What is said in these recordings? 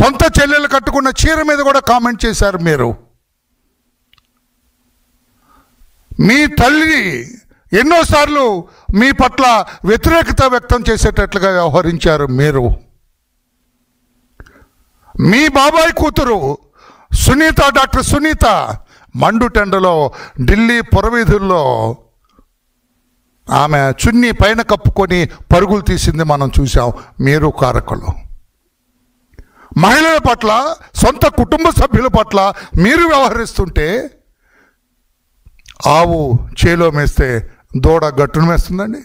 సొంత చెల్లెలు కట్టుకున్న చీర మీద కూడా కామెంట్ చేశారు మీరు. మీ తల్లి ఎన్నోసార్లు మీ పట్ల వ్యతిరేకత వ్యక్తం చేసేటట్లుగా వ్యవహరించారు మీరు. మీ బాబాయ్ కూతురు సునీత, డాక్టర్ సునీత మండుటెండలో ఢిల్లీ పురవీధుల్లో ఆమె చున్నీ పైన కప్పుకొని పరుగులు తీసింది మనం చూసాం. మీరు కారకులు. మహిళల పట్ల, సొంత కుటుంబ సభ్యుల పట్ల మీరు వ్యవహరిస్తుంటే ఆవు చేలో మేస్తే దూడ గట్టును మేస్తుందండి.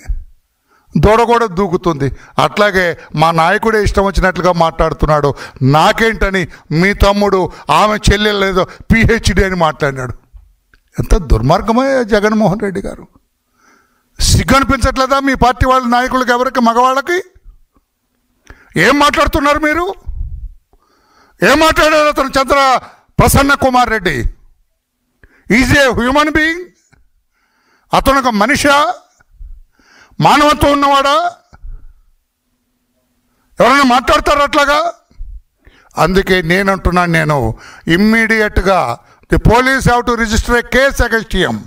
దూడ కూడా దూకుతుంది. అట్లాగే మా నాయకుడే ఇష్టం వచ్చినట్లుగా మాట్లాడుతున్నాడు. నాకేంటని మీ తమ్ముడు ఆమె చెల్లెలేదో PhD అని మాట్లాడినాడు. ఎంత దుర్మార్గమే జగన్మోహన్ రెడ్డి గారు. సిగ్గు అనిపించట్లేదా మీ పార్టీ వాళ్ళ నాయకులకి, ఎవరికి, మగవాళ్ళకి? ఏం మాట్లాడుతున్నారు మీరు? ఏం మాట్లాడారు అతను? Prasanna Kumar Reddy is a human being. అతను ఒక మనిషా? మానవత్వం ఉన్నవాడా? ఎవరైనా మాట్లాడతారు అట్లాగా? అందుకే నేను ఇమ్మీడియట్గా the police have to register A case against him.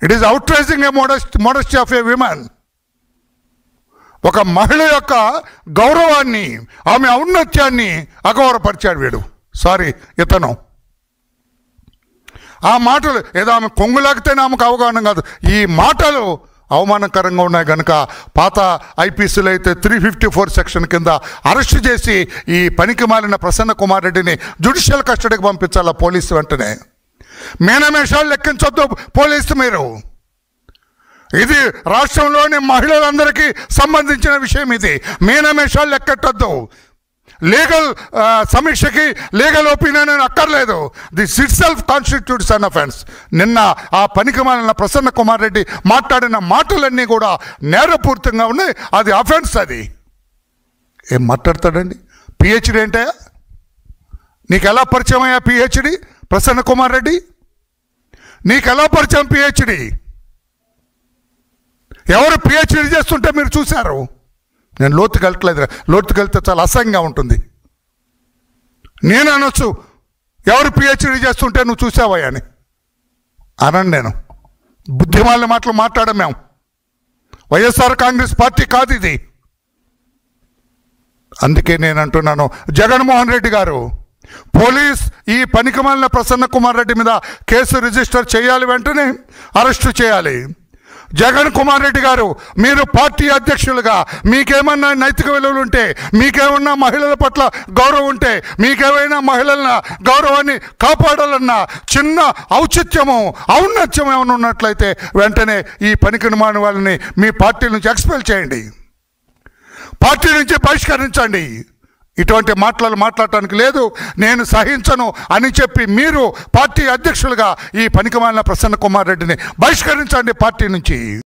It is outraging A modesty of A women. ఒక మహిళ యొక్క గౌరవాన్ని, ఆమె ఔన్నత్యాన్ని అగౌరవపరిచాడు వీడు. ఇతను ఆ మాటలు ఏదో ఆమె కొంగులాగితేనే ఆమెకు అవగాహన కాదు. ఈ మాటలు అవమానకరంగా ఉన్నాయి కనుక పాత IPCలో అయితే 354 సెక్షన్ కింద అరెస్ట్ చేసి ఈ పనికి మాలిన ప్రసన్న కుమార్ రెడ్డిని జ్యుడిషియల్ కస్టడీకి పంపించాలా పోలీసు వెంటనే. మేనమేషాలు లెక్కించొద్దు పోలీసు మీరు. ఇది రాష్ట్రంలోని మహిళలందరికీ సంబంధించిన విషయం. ఇది మేనమేషాలు లెక్కెట్టొద్దు. లీగల్ సమీక్షకి లీగల్ ఒపీనియన్ అక్కర్లేదు. This it self constitutes an offence. నిన్న ఆ పనికి మాలిన ప్రసన్న కుమార్ రెడ్డి మాట్లాడిన మాటలన్నీ కూడా నేరపూరితంగా ఉన్నాయి. అది అఫెన్స్. అది ఏం మాట్లాడతాడండి? PhD అంటే నీకు ఎలా పరిచయం అయ్యా PhD? ప్రసన్న కుమార్ రెడ్డి నీకు ఎలా పరిచయం PhD? ఎవరు PhD చేస్తుంటే మీరు చూశారు? నేను లోతుకి వెళ్ళట్లేదు. లోతుకి వెళ్తే చాలా అసహ్యంగా ఉంటుంది. నేను అనొచ్చు, ఎవరు PhD చేస్తుంటే నువ్వు చూసావా అని అనండి. నేను బుద్ధిమాలిన మాటలు మాట్లాడాం. మేము వైఎస్ఆర్ కాంగ్రెస్ పార్టీ కాదు ఇది. అందుకే నేను అంటున్నాను, జగన్మోహన్ రెడ్డి గారు, పోలీస్ ఈ పనికిమాలిన ప్రసన్న కుమార్ రెడ్డి మీద కేసు రిజిస్టర్ చేయాలి, వెంటనే అరెస్టు చేయాలి. జగన్ కుమార్ రెడ్డి గారు, మీరు పార్టీ అధ్యక్షులుగా మీకేమన్నా నైతిక విలువలు ఉంటే, మీకేమన్నా మహిళల పట్ల గౌరవం ఉంటే, మీకేమైనా మహిళల గౌరవాన్ని కాపాడాలన్న చిన్న ఔచిత్యము, ఔన్నత్యం ఏమైనా ఉన్నట్లయితే వెంటనే ఈ పనికిమాలిన వాళ్ళని మీ పార్టీ నుంచి ఎక్స్పెల్ చేయండి, పార్టీ నుంచి బహిష్కరించండి. ఇటువంటి మాటలు మాట్లాడటానికి లేదు. నేను సహించను అని చెప్పి మీరు పార్టీ అధ్యక్షులుగా ఈ పనికిమాలిన ప్రసన్న కుమార్ రెడ్డిని బహిష్కరించండి పార్టీ నుంచి.